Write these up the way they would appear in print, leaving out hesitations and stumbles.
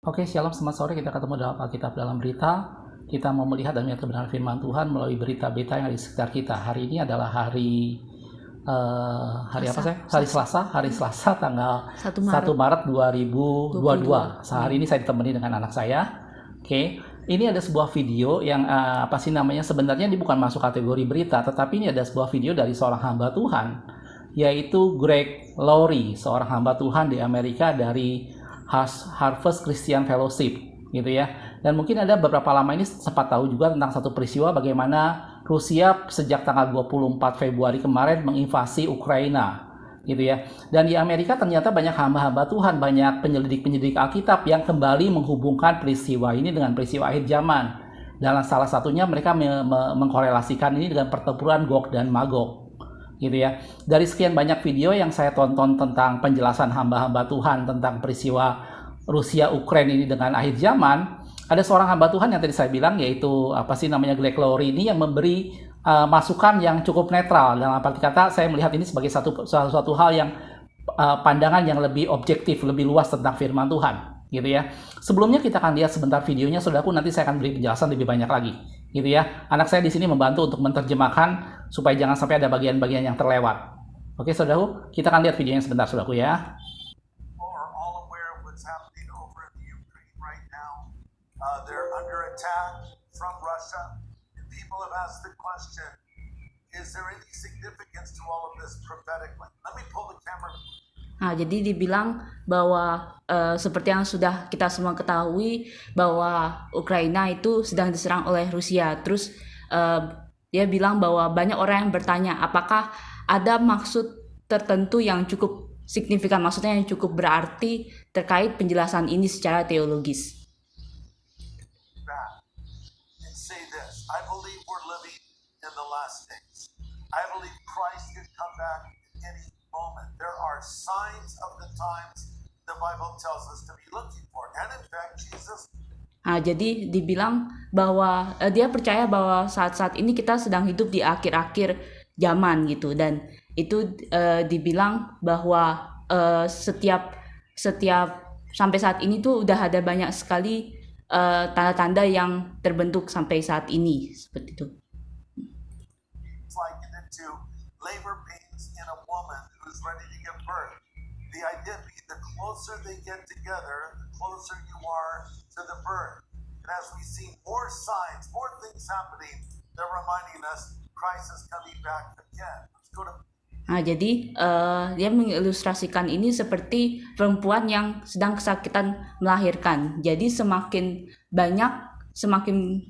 Oke, shalom, selamat sore. Kita ketemu dalam Alkitab dalam berita. Kita mau melihat dan melihat kebenaran firman Tuhan melalui berita-berita yang ada di sekitar kita. Hari ini adalah hari Selasa tanggal 1 Maret 2022. Sehari ini saya ditemani dengan anak saya. Oke, ini ada sebuah video yang sebenarnya ini bukan masuk kategori berita, tetapi ini ada sebuah video dari seorang hamba Tuhan, yaitu Greg Laurie, seorang hamba Tuhan di Amerika dari Harvest Christian Fellowship, gitu ya. Dan mungkin ada beberapa lama ini sempat tahu juga tentang satu peristiwa bagaimana Rusia sejak tanggal 24 Februari kemarin menginvasi Ukraina, gitu ya. Dan di Amerika ternyata banyak hamba-hamba Tuhan, banyak penyelidik-penyelidik Alkitab yang kembali menghubungkan peristiwa ini dengan peristiwa akhir zaman. Dan salah satunya mereka mengkorelasikan ini dengan pertempuran Gog dan Magog, gitu ya. Dari sekian banyak video yang saya tonton tentang penjelasan hamba-hamba Tuhan tentang peristiwa Rusia Ukraina ini dengan akhir zaman, ada seorang hamba Tuhan yang tadi saya bilang, yaitu Greg Laurie ini, yang memberi masukan yang cukup netral. Dalam arti kata, saya melihat ini sebagai suatu hal yang pandangan yang lebih objektif, lebih luas tentang firman Tuhan, gitu ya. Sebelumnya kita akan lihat sebentar videonya, saudaraku. Nanti saya akan beri penjelasan lebih banyak lagi, gitu ya. Anak saya di sini membantu untuk menerjemahkan supaya jangan sampai ada bagian-bagian yang terlewat. Oke, saudaraku, kita akan lihat videonya sebentar, saudaraku ya. They're under attack from Russia, and people have asked the question, is there any significance to all of this prophetically? Let me pull the camera. Nah, jadi dibilang bahwa seperti yang sudah kita semua ketahui bahwa Ukraina itu sedang diserang oleh Rusia. Terus dia bilang bahwa banyak orang yang bertanya apakah ada maksud tertentu yang cukup signifikan, maksudnya yang cukup berarti terkait penjelasan ini secara teologis. I believe we're living in the last days. I believe Christ could come back at any moment. There are signs of the times the Bible tells us to be looking for. And in fact, Jesus. Nah, jadi dibilang bahwa dia percaya bahwa saat-saat ini kita sedang hidup di akhir-akhir zaman gitu, dan itu dibilang bahwa setiap sampai saat ini tuh udah ada banyak sekali tanda-tanda yang terbentuk sampai saat ini, seperti itu. It's like into labor pains in a woman who's ready to give birth. The idea being the closer they get together, the closer you are to the birth. And as we see more signs, more things happening, they're reminding us Christ is coming back again. Let's go to. Nah, jadi dia mengilustrasikan ini seperti perempuan yang sedang kesakitan melahirkan. Jadi semakin banyak, semakin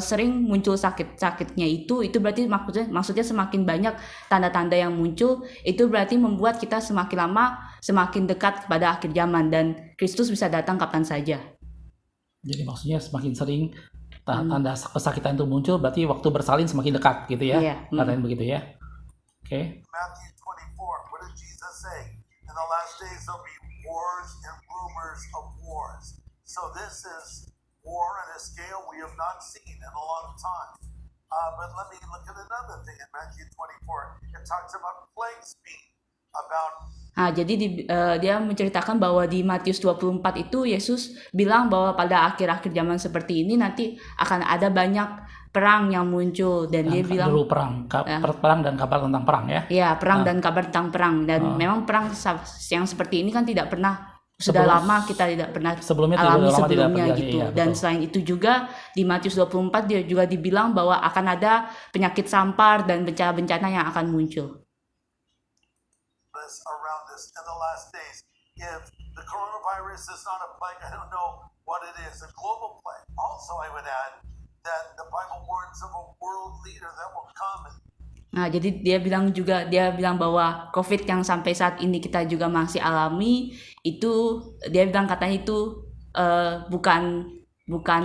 sering muncul sakitnya itu berarti maksudnya semakin banyak tanda-tanda yang muncul, itu berarti membuat kita semakin lama semakin dekat kepada akhir zaman dan Kristus bisa datang kapan saja. Jadi maksudnya semakin sering tanda kesakitan itu muncul, berarti waktu bersalin semakin dekat, gitu ya. Katanya begitu ya. Okay. Matthew 24, what did Jesus say? In the last days there'll be wars and rumors of wars. So this is war on a scale we have not seen in a long time. But let me look at another thing in Matthew 24. It talks about plagues being about. Nah, jadi dia menceritakan bahwa di Matius 24 itu Yesus bilang bahwa pada akhir-akhir zaman seperti ini nanti akan ada banyak perang yang muncul, dan dia bilang dulu perang dan kabar tentang perang ya. Iya, perang dan kabar tentang perang, dan memang perang yang seperti ini kan tidak pernah lama kita tidak pernah alami sebelumnya gitu. Iya, dan selain itu juga di Matius 24 dia juga dibilang bahwa akan ada penyakit sampar dan bencana-bencana yang akan muncul. Around this in the last days, if the coronavirus is not a plague, I don't know what it is, a global plague. Also, I would add that the Bible warns of a world leader that will come. Nah, jadi dia bilang bahwa COVID yang sampai saat ini kita juga masih alami, itu dia bilang katanya itu bukan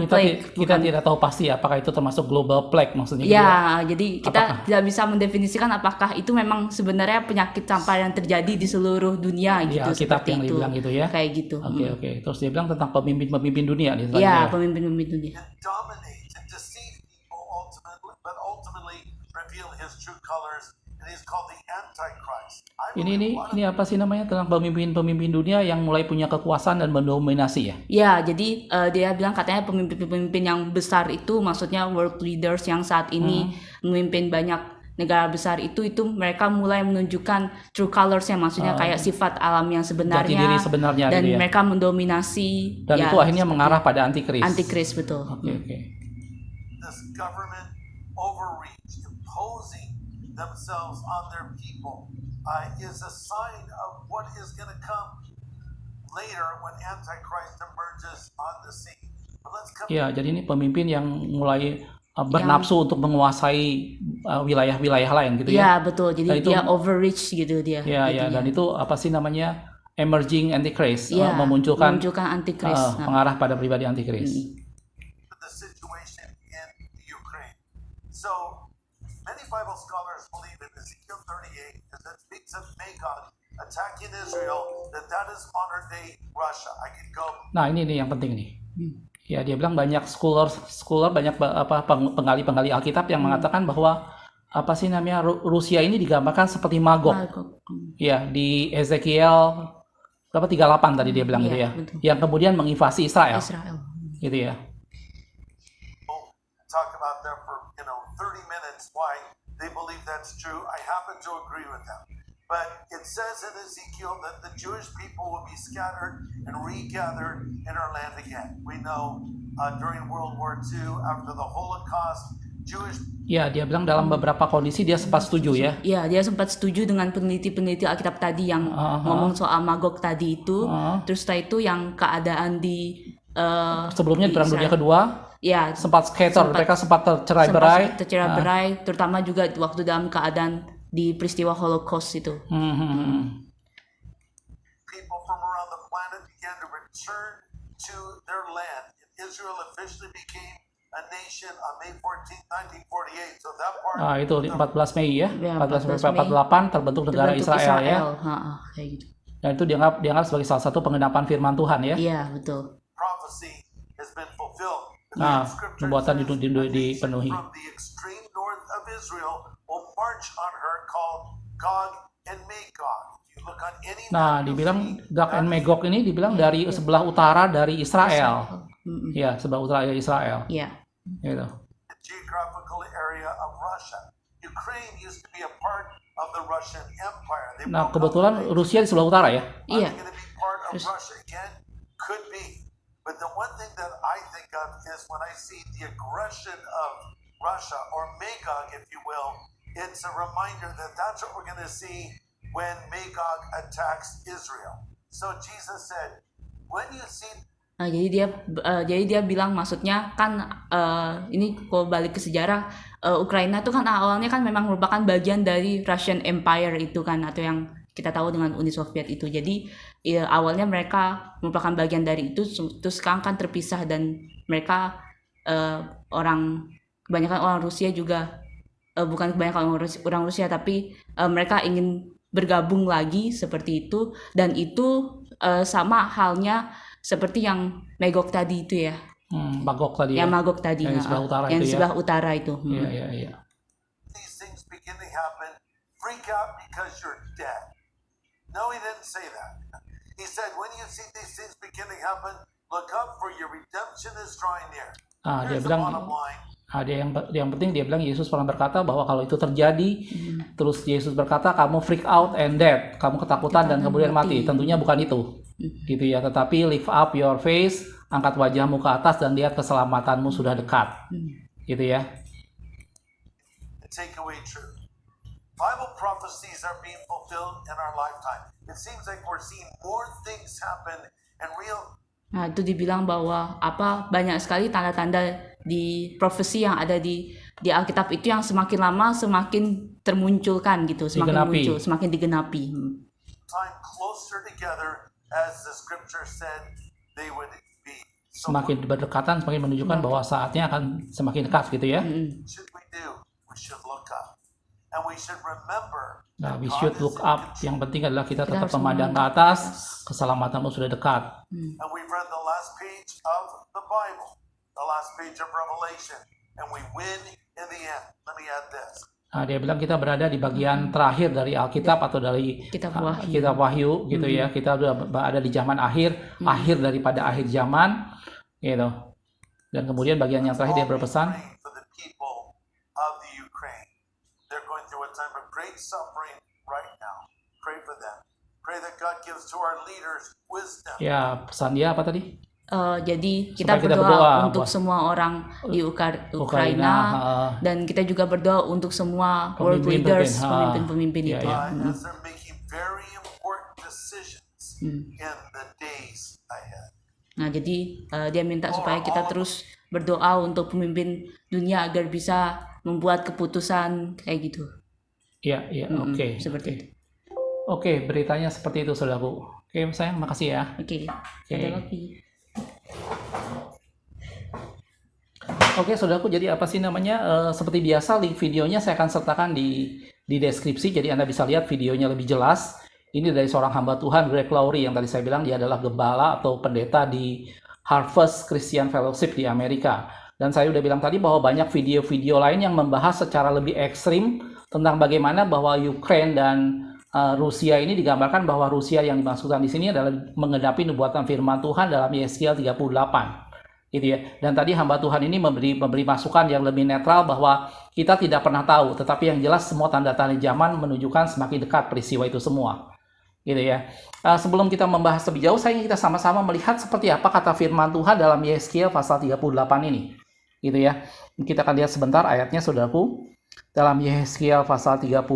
plague. Kita tidak tahu pasti apakah itu termasuk global plague maksudnya. Ya, jadi kita tidak bisa mendefinisikan apakah itu memang sebenarnya penyakit sampar yang terjadi di seluruh dunia gitu. Ya, seperti yang dibilang gitu ya. Kayak gitu. Oke. Terus dia bilang tentang pemimpin dunia. Iya, pemimpin dunia. But ultimately reveal his true colors and he's called the Antichrist. I Ini believe one of ini apa sih namanya tentang pemimpin-pemimpin dunia yang mulai punya kekuasaan dan mendominasi ya? Ya, jadi dia bilang katanya pemimpin-pemimpin yang besar itu maksudnya world leaders yang saat ini memimpin banyak negara besar itu mereka mulai menunjukkan true colors-nya, maksudnya kayak sifat alam yang Jati sebenarnya diri sebenarnya dan gitu ya. mereka mendominasi Dan ya, itu akhirnya seperti mengarah pada antikris. antikris, betul. Oke. this government overreach, imposing themselves on their people, is a sign of what is going to come later when Antichrist emerges on the scene. But let's come Ya, jadi ini pemimpin yang mulai bernafsu untuk menguasai wilayah-wilayah lain gitu Ya, ya. betul. Jadi Dan itu- dia overreach gitu dia. Ya, jadinya. dan itu apa sih namanya emerging antichrist, Ya, memunculkan antikris. pengarah pada pribadi antikris. to the situation in Ukraine. So, many Bible scholars believe in Ezekiel 38 as it speaks of Magog attacking Israel, that is modern day Russia. I could go Nah, ini nih yang penting nih. Ya, dia bilang banyak scholar banyak penggali Alkitab yang mengatakan bahwa apa sih namanya Rusia ini digambarkan seperti Magog. Ya, di Ezekiel berapa 38 tadi dia bilang gitu Iya, ya. betul. Yang kemudian menginvasi Israel. Israel. Gitu ya. talk about them for 30 minutes why they believe that's true. I happen to agree with them. But it says in Ezekiel that the Jewish people will be scattered and regathered in our land again. We know during World War II, after the Holocaust, Jewish Ya, dia bilang dalam beberapa kondisi dia sempat setuju ya. Ya, dia sempat setuju dengan peneliti-peneliti Alkitab tadi yang ngomong soal Magog tadi itu. Terus setelah itu yang keadaan di Sebelumnya di Perang Dunia Israel. Kedua Ya, sempat scatter, mereka sempat tercerai-berai. tercerai-berai, terutama juga waktu dalam keadaan di peristiwa Holocaust itu. people from around the planet began to return to their land. Israel officially became a nation on May 14, 1948. So that part Itu 14 Mei ya. Ya, 14 14 Mei 48 terbentuk negara Terbentuk Israel ya. kayak gitu. Dan itu dianggap sebagai salah satu penggenapan firman Tuhan ya. Iya, betul. prophecy has been fulfilled. Nah, The scripture nubuatan says, dipenuhi. "A nation from the extreme north of Israel will march on her called Gog and Magog." If you look on any Nah, map, you'll dibilang see Gog and that Magog ini dibilang dari sebelah utara dari Israel. Mm-mm. Ya, sebelah utara dari Israel. Iya. Gitu. the geographical area of Russia. Ukraine used to be a part of the Russian Empire. They Nah, broke up kebetulan the Rusia di sebelah utara ya. Are Iya. they going to be part of Russia again? Could be. But the one thing that I think of is when I see the aggression of Russia, or Magog, if you will, it's a reminder that that's what we're going to see when Magog attacks Israel. So Jesus said, when you see Nah, jadi dia bilang maksudnya kan ini kalau balik ke sejarah Ukraina itu kan awalnya kan memang merupakan bagian dari Russian Empire itu kan, atau yang kita tahu dengan Uni Soviet itu. Jadi awalnya mereka merupakan bagian dari itu, terus sekarang kan terpisah, dan mereka kebanyakan orang Rusia juga bukan kebanyakan orang Rusia tapi mereka ingin bergabung lagi seperti itu, dan itu sama halnya seperti yang Magog tadi itu ya. Magog tadi Yang ya. Magog tadi Yang di sebelah utara yang itu ya. sebelah utara itu. Iya. these things begin to happen, freak out because you're dead. No, he didn't say that. He said, when you see these things begin to happen, look up, for your redemption is drawing near. Dia Here's the bilang bottom line. yang penting dia bilang Yesus pernah berkata bahwa kalau itu terjadi, terus Yesus berkata kamu freak out and dead, kamu ketakutan dan kemudian mati. Tentunya bukan itu. Gitu ya, tetapi lift up your face, angkat wajahmu ke atas dan lihat keselamatanmu sudah dekat. Gitu ya. Take away truth. Bible prophecies are being fulfilled in our lifetime. It seems like we're seeing more things happen and real. Nah, itu dibilang bahwa banyak sekali tanda-tanda di profesi yang ada di Alkitab itu yang semakin lama semakin termunculkan gitu, semakin digenapi. Time closer together, as the scripture said, they would be. So Semakin berdekatan, semakin menunjukkan bahwa saatnya akan semakin dekat gitu ya. what should we do? We should look up. And we should remember Nah, that we God should is look in up. control. Yang penting adalah kita tetap harus memandang ke memandang atas, keselamatanmu sudah dekat. And we've read the last page of the Bible, the last page of Revelation, and we win in the end. Let me add this. Dia bilang kita berada di bagian terakhir dari Alkitab atau dari Kitab Wahyu. Kitab Wahyu gitu ya. Kita sudah ada di zaman akhir, akhir daripada akhir zaman gitu. Dan kemudian bagian yang terakhir dia berpesan, Praying for the people of the Ukraine. They're going through a time of great suffering right now. Pray for them. Pray that God gives to our leaders wisdom. ya pesan dia apa tadi? Jadi kita Supaya kita berdoa berdoa untuk buat semua orang di Ukraina dan kita juga berdoa untuk semua world leaders, pemimpin-pemimpin Ya, itu. ya. As they're making very important decisions in the days ahead. Nah, jadi dia minta supaya kita terus berdoa untuk pemimpin dunia agar bisa membuat keputusan kayak gitu. Iya, iya, oke. Seperti itu. Oke, beritanya seperti itu, saudaraku. Oke, sayang, makasih ya. Oke. Oke. Ada lagi. Oke, saudaraku, jadi apa sih namanya? Seperti biasa, link videonya saya akan sertakan di deskripsi, jadi Anda bisa lihat videonya lebih jelas. Ini dari seorang hamba Tuhan, Greg Laurie, yang tadi saya bilang dia adalah gembala atau pendeta di Harvest Christian Fellowship di Amerika. Dan saya udah bilang tadi bahwa banyak video-video lain yang membahas secara lebih ekstrim tentang bagaimana bahwa Ukraine dan Rusia ini digambarkan bahwa Rusia yang dimaksudkan di sini adalah menghadapi nubuatan firman Tuhan dalam Yeskiel 38. Gitu ya. Dan tadi hamba Tuhan ini memberi masukan yang lebih netral bahwa kita tidak pernah tahu, tetapi yang jelas semua tanda-tanda zaman menunjukkan semakin dekat peristiwa itu semua. Gitu ya. Sebelum kita membahas lebih jauh, saya ingin kita sama-sama melihat seperti apa kata firman Tuhan dalam Yeskiel pasal 38 ini. Gitu ya. Kita akan lihat sebentar ayatnya, saudaraku. Dalam Yeskiel pasal 38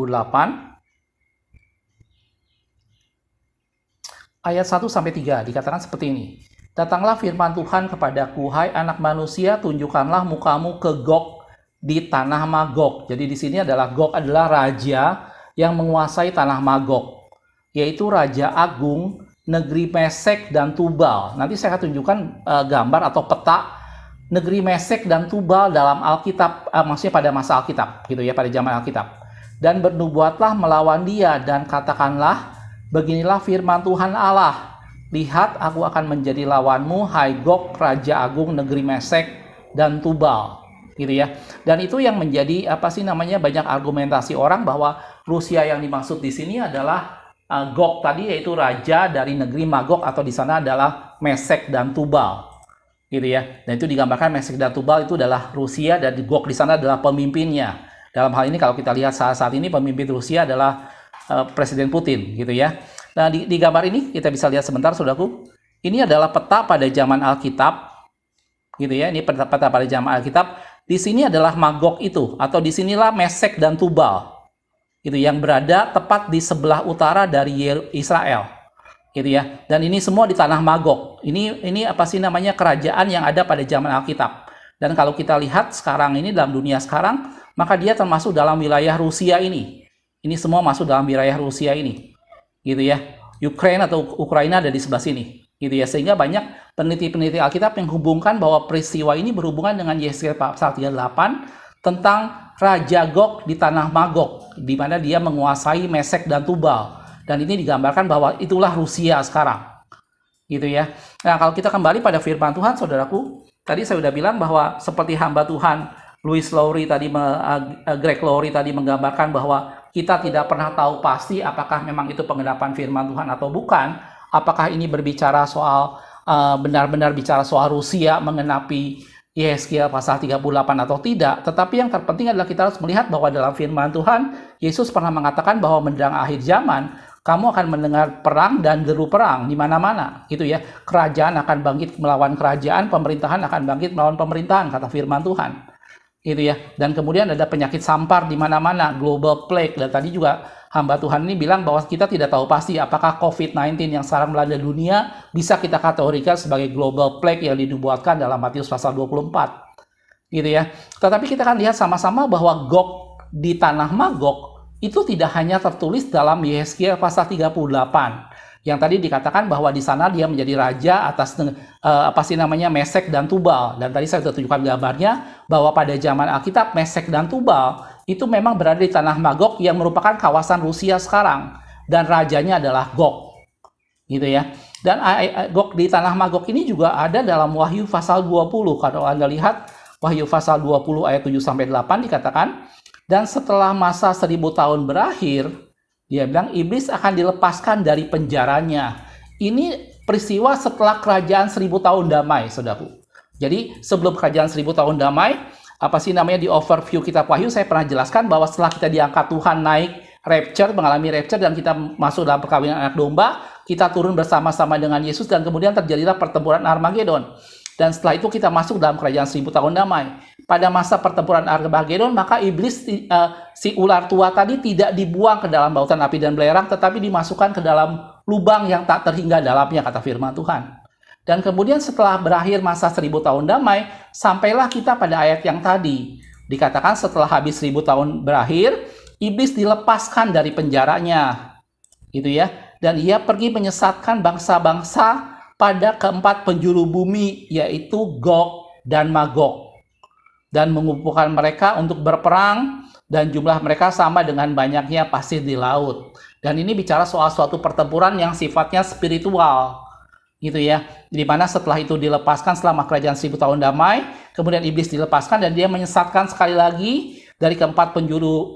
ayat 1 sampai 3 dikatakan seperti ini. Datanglah firman Tuhan kepadaku, hai anak manusia, tunjukkanlah mukamu ke Gog di tanah Magog. Jadi di sini Gog adalah raja yang menguasai tanah Magog, yaitu Raja Agung, negeri Mesek dan Tubal. Nanti saya akan tunjukkan gambar atau peta negeri Mesek dan Tubal dalam Alkitab, maksudnya pada masa Alkitab, gitu ya, pada zaman Alkitab. Dan bernubuatlah melawan dia dan katakanlah, beginilah firman Tuhan Allah. Lihat, aku akan menjadi lawanmu, hai Gog, Raja Agung, negeri Mesek dan Tubal, gitu ya. Dan itu yang menjadi banyak argumentasi orang bahwa Rusia yang dimaksud di sini adalah Gog tadi, yaitu raja dari negeri Magog, atau di sana adalah Mesek dan Tubal, gitu ya. Dan itu digambarkan Mesek dan Tubal itu adalah Rusia dan Gog di sana adalah pemimpinnya. Dalam hal ini kalau kita lihat saat ini pemimpin Rusia adalah Presiden Putin, gitu ya. Nah, di gambar ini kita bisa lihat sebentar, saudaraku. Ini adalah peta pada zaman Alkitab, gitu ya. Ini peta pada zaman Alkitab. Di sini adalah Magog itu, atau di sinilah Mesek dan Tubal, gitu, yang berada tepat di sebelah utara dari Israel, gitu ya. Dan ini semua di tanah Magog. Ini kerajaan yang ada pada zaman Alkitab. Dan kalau kita lihat sekarang ini dalam dunia sekarang, maka dia termasuk dalam wilayah Rusia ini. Ini semua masuk dalam wilayah Rusia ini, gitu ya. Ukraina atau Ukraina ada di sebelah sini, gitu ya. Sehingga banyak peneliti-peneliti Alkitab yang menghubungkan bahwa peristiwa ini berhubungan dengan Yeskiel pasal 38 tentang Raja Gog di tanah Magog, di mana dia menguasai Mesek dan Tubal. Dan ini digambarkan bahwa itulah Rusia sekarang, gitu ya. Nah, kalau kita kembali pada firman Tuhan, saudaraku, tadi saya sudah bilang bahwa seperti hamba Tuhan Greg Laurie tadi menggambarkan bahwa kita tidak pernah tahu pasti apakah memang itu penggenapan firman Tuhan atau bukan. Apakah ini berbicara soal benar-benar bicara soal Rusia mengenapi Yeskiel pasal 38 atau tidak. Tetapi yang terpenting adalah kita harus melihat bahwa dalam firman Tuhan, Yesus pernah mengatakan bahwa menjelang akhir zaman, kamu akan mendengar perang dan deru perang di mana-mana, gitu ya. Kerajaan akan bangkit melawan kerajaan, pemerintahan akan bangkit melawan pemerintahan, kata firman Tuhan. Gitu ya. Dan kemudian ada penyakit sampar di mana-mana, global plague. Dan tadi juga hamba Tuhan ini bilang bahwa kita tidak tahu pasti apakah COVID-19 yang sekarang melanda dunia bisa kita kategorikan sebagai global plague yang dinubuatkan dalam Matius pasal 24. Gitu ya. Tetapi kita akan lihat sama-sama bahwa Gog di tanah Magog itu tidak hanya tertulis dalam Yeskiel pasal 38. Yang tadi dikatakan bahwa di sana dia menjadi raja atas Mesek dan Tubal. Dan tadi saya sudah tunjukkan gambarnya bahwa pada zaman Alkitab Mesek dan Tubal itu memang berada di tanah Magog yang merupakan kawasan Rusia sekarang, dan rajanya adalah Gog, gitu ya. Dan Gog di tanah Magog ini juga ada dalam Wahyu pasal 20. Kalau Anda lihat Wahyu pasal 20 ayat 7 sampai 8 dikatakan, Dan setelah masa 1000 tahun berakhir, dia bilang iblis akan dilepaskan dari penjaranya. Ini peristiwa setelah kerajaan 1000 tahun damai, saudaraku. Jadi sebelum kerajaan 1000 tahun damai, di overview kitab Wahyu saya pernah jelaskan bahwa setelah kita diangkat Tuhan naik rapture, mengalami rapture dan kita masuk dalam perkawinan anak domba, kita turun bersama-sama dengan Yesus dan kemudian terjadilah pertempuran Armageddon. Dan setelah itu kita masuk dalam kerajaan 1000 tahun damai. Pada masa pertempuran Armageddon, maka iblis, si ular tua tadi tidak dibuang ke dalam lautan api dan belerang, tetapi dimasukkan ke dalam lubang yang tak terhingga dalamnya, kata firman Tuhan. Dan kemudian setelah berakhir masa 1000 tahun damai, sampailah kita pada ayat yang tadi. Dikatakan setelah habis 1000 tahun berakhir, iblis dilepaskan dari penjaranya. Gitu ya. Dan ia pergi menyesatkan bangsa-bangsa pada keempat penjuru bumi, yaitu Gog dan Magog. Dan mengumpulkan mereka untuk berperang, dan jumlah mereka sama dengan banyaknya pasir di laut. Dan ini bicara soal suatu pertempuran yang sifatnya spiritual. Gitu ya, di mana setelah itu dilepaskan selama kerajaan 1000 tahun damai, kemudian iblis dilepaskan dan dia menyesatkan sekali lagi dari keempat penjuru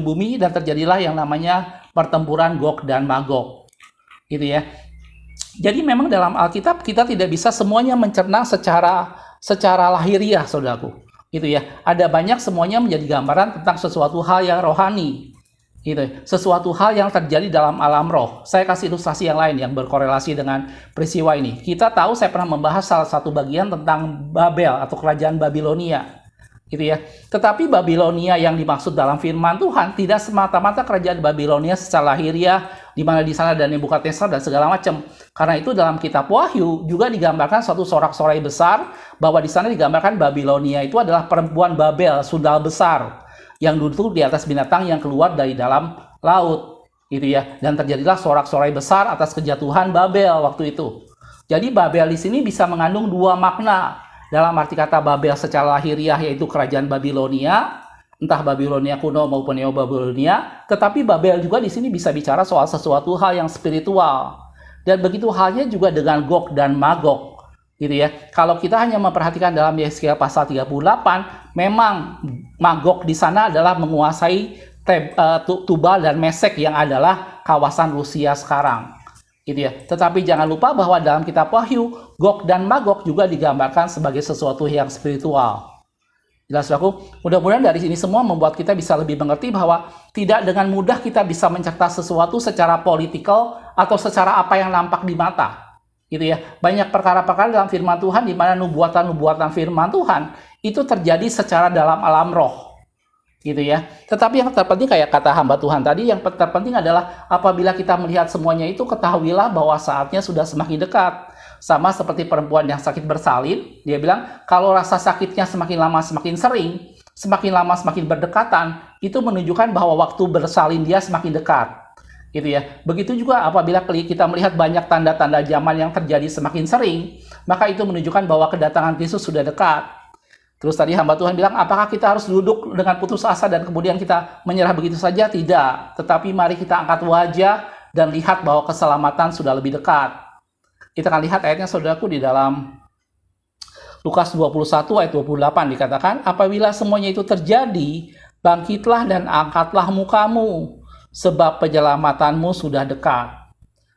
bumi, dan terjadilah yang namanya pertempuran Gog dan Magog. Gitu ya. Jadi memang dalam Alkitab kita tidak bisa semuanya mencerna secara lahiriah, saudaraku. Gitu ya. Ada banyak semuanya menjadi gambaran tentang sesuatu hal yang rohani. Gitu, sesuatu hal yang terjadi dalam alam roh. Saya kasih ilustrasi yang lain yang berkorelasi dengan peristiwa ini. Kita tahu saya pernah membahas salah satu bagian tentang Babel atau kerajaan Babilonia. Gitu ya. Tetapi Babilonia yang dimaksud dalam firman Tuhan tidak semata-mata kerajaan Babilonia secara lahiriah, di mana di sana ada Nebukadnezar dan segala macam. Karena itu dalam kitab Wahyu juga digambarkan suatu sorak-sorai besar, bahwa di sana digambarkan Babilonia itu adalah perempuan Babel, sundal besar, yang duduk di atas binatang yang keluar dari dalam laut, gitu ya. Dan terjadilah sorak-sorai besar atas kejatuhan Babel waktu itu. Jadi Babel di sini bisa mengandung dua makna. Dalam arti kata Babel secara lahiriah, yaitu kerajaan Babilonia, entah Babilonia kuno maupun Neo Babilonia, tetapi Babel juga di sini bisa bicara soal sesuatu hal yang spiritual. Dan begitu halnya juga dengan Gog dan Magog. Gitu ya. Kalau kita hanya memperhatikan dalam Yeskiel pasal 38, memang Magog di sana adalah menguasai Tubal dan Mesek yang adalah kawasan Rusia sekarang. Gitu ya. Tetapi jangan lupa bahwa dalam kitab Wahyu, Gog dan Magog juga digambarkan sebagai sesuatu yang spiritual. Jelas aku? Mudah-mudahan dari sini semua membuat kita bisa lebih mengerti bahwa tidak dengan mudah kita bisa mencerita sesuatu secara politikal atau secara apa yang nampak di mata. Gitu ya. Banyak perkara-perkara dalam firman Tuhan di mana nubuatan-nubuatan firman Tuhan itu terjadi secara dalam alam roh. Gitu ya. Tetapi yang terpenting, kayak kata hamba Tuhan tadi, yang terpenting adalah apabila kita melihat semuanya itu, ketahuilah bahwa saatnya sudah semakin dekat. Sama seperti perempuan yang sakit bersalin, dia bilang kalau rasa sakitnya semakin lama semakin sering, semakin lama semakin berdekatan, itu menunjukkan bahwa waktu bersalin dia semakin dekat. Gitu ya. Begitu juga apabila kita melihat banyak tanda-tanda zaman yang terjadi semakin sering, maka itu menunjukkan bahwa kedatangan Kristus sudah dekat. Terus tadi hamba Tuhan bilang, apakah kita harus duduk dengan putus asa dan kemudian kita menyerah begitu saja? Tidak. Tetapi mari kita angkat wajah dan lihat bahwa keselamatan sudah lebih dekat. Kita akan lihat ayatnya, saudaraku, di dalam Lukas 21 ayat 28 dikatakan, apabila semuanya itu terjadi, bangkitlah dan angkatlah mukamu, sebab penyelamatanmu sudah dekat.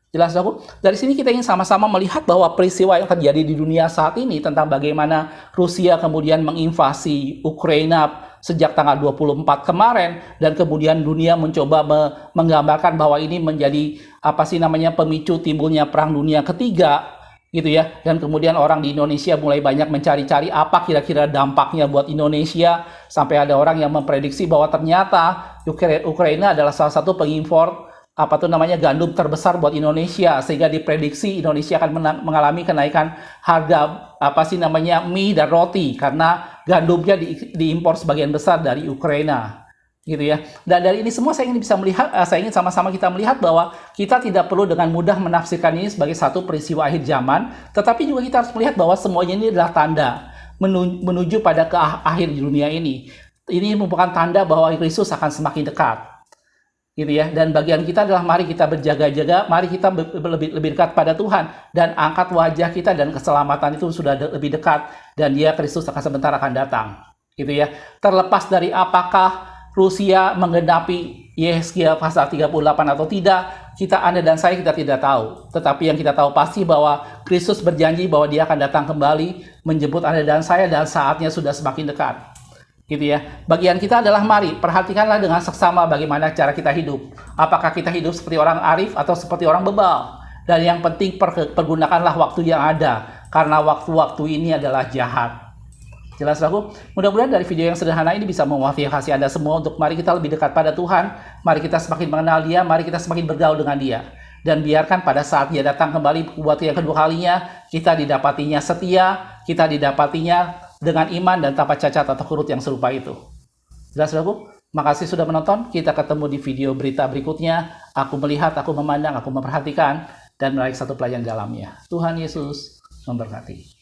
Jelas aku? Dari sini kita ingin sama-sama melihat bahwa peristiwa yang terjadi di dunia saat ini tentang bagaimana Rusia kemudian menginvasi Ukraina sejak tanggal 24 kemarin, dan kemudian dunia mencoba menggambarkan bahwa ini menjadi pemicu timbulnya perang dunia ketiga, gitu ya. Dan kemudian orang di Indonesia mulai banyak mencari-cari apa kira-kira dampaknya buat Indonesia, sampai ada orang yang memprediksi bahwa ternyata Ukraina adalah salah satu pengimpor gandum terbesar buat Indonesia, sehingga diprediksi Indonesia akan mengalami kenaikan harga mie dan roti karena gandumnya diimpor sebagian besar dari Ukraina, gitu ya. Dan dari ini semua saya ingin sama-sama kita melihat bahwa kita tidak perlu dengan mudah menafsirkan ini sebagai satu peristiwa akhir zaman, tetapi juga kita harus melihat bahwa semuanya ini adalah tanda menuju pada akhir dunia ini. Ini merupakan tanda bahwa Kristus akan semakin dekat. Gitu ya. Dan bagian kita adalah mari kita berjaga-jaga, mari kita lebih dekat pada Tuhan dan angkat wajah kita, dan keselamatan itu sudah lebih dekat, dan Dia Kristus akan sebentar akan datang. gitu ya. Terlepas dari apakah Rusia menggenapi Yehezkiel pasal 38 atau tidak, Anda dan saya kita tidak tahu. Tetapi yang kita tahu pasti bahwa Kristus berjanji bahwa Dia akan datang kembali menjemput Anda dan saya, dan saatnya sudah semakin dekat. Gitu ya. Bagian kita adalah mari perhatikanlah dengan seksama bagaimana cara kita hidup. Apakah kita hidup seperti orang arif atau seperti orang bebal? Dan yang penting pergunakanlah waktu yang ada, karena waktu-waktu ini adalah jahat. Jelas aku? Mudah-mudahan dari video yang sederhana ini bisa memotivasi Anda semua untuk mari kita lebih dekat pada Tuhan, mari kita semakin mengenal Dia, mari kita semakin bergaul dengan Dia. Dan biarkan pada saat Dia datang kembali buat yang kedua kalinya, kita didapatinya setia, kita didapatinya dengan iman dan tanpa cacat atau kurut yang serupa itu. Jelas aku? Makasih sudah menonton, kita ketemu di video berita berikutnya. Aku melihat, aku memandang, aku memperhatikan, dan menarik satu pelajaran dalamnya. Tuhan Yesus memberkati.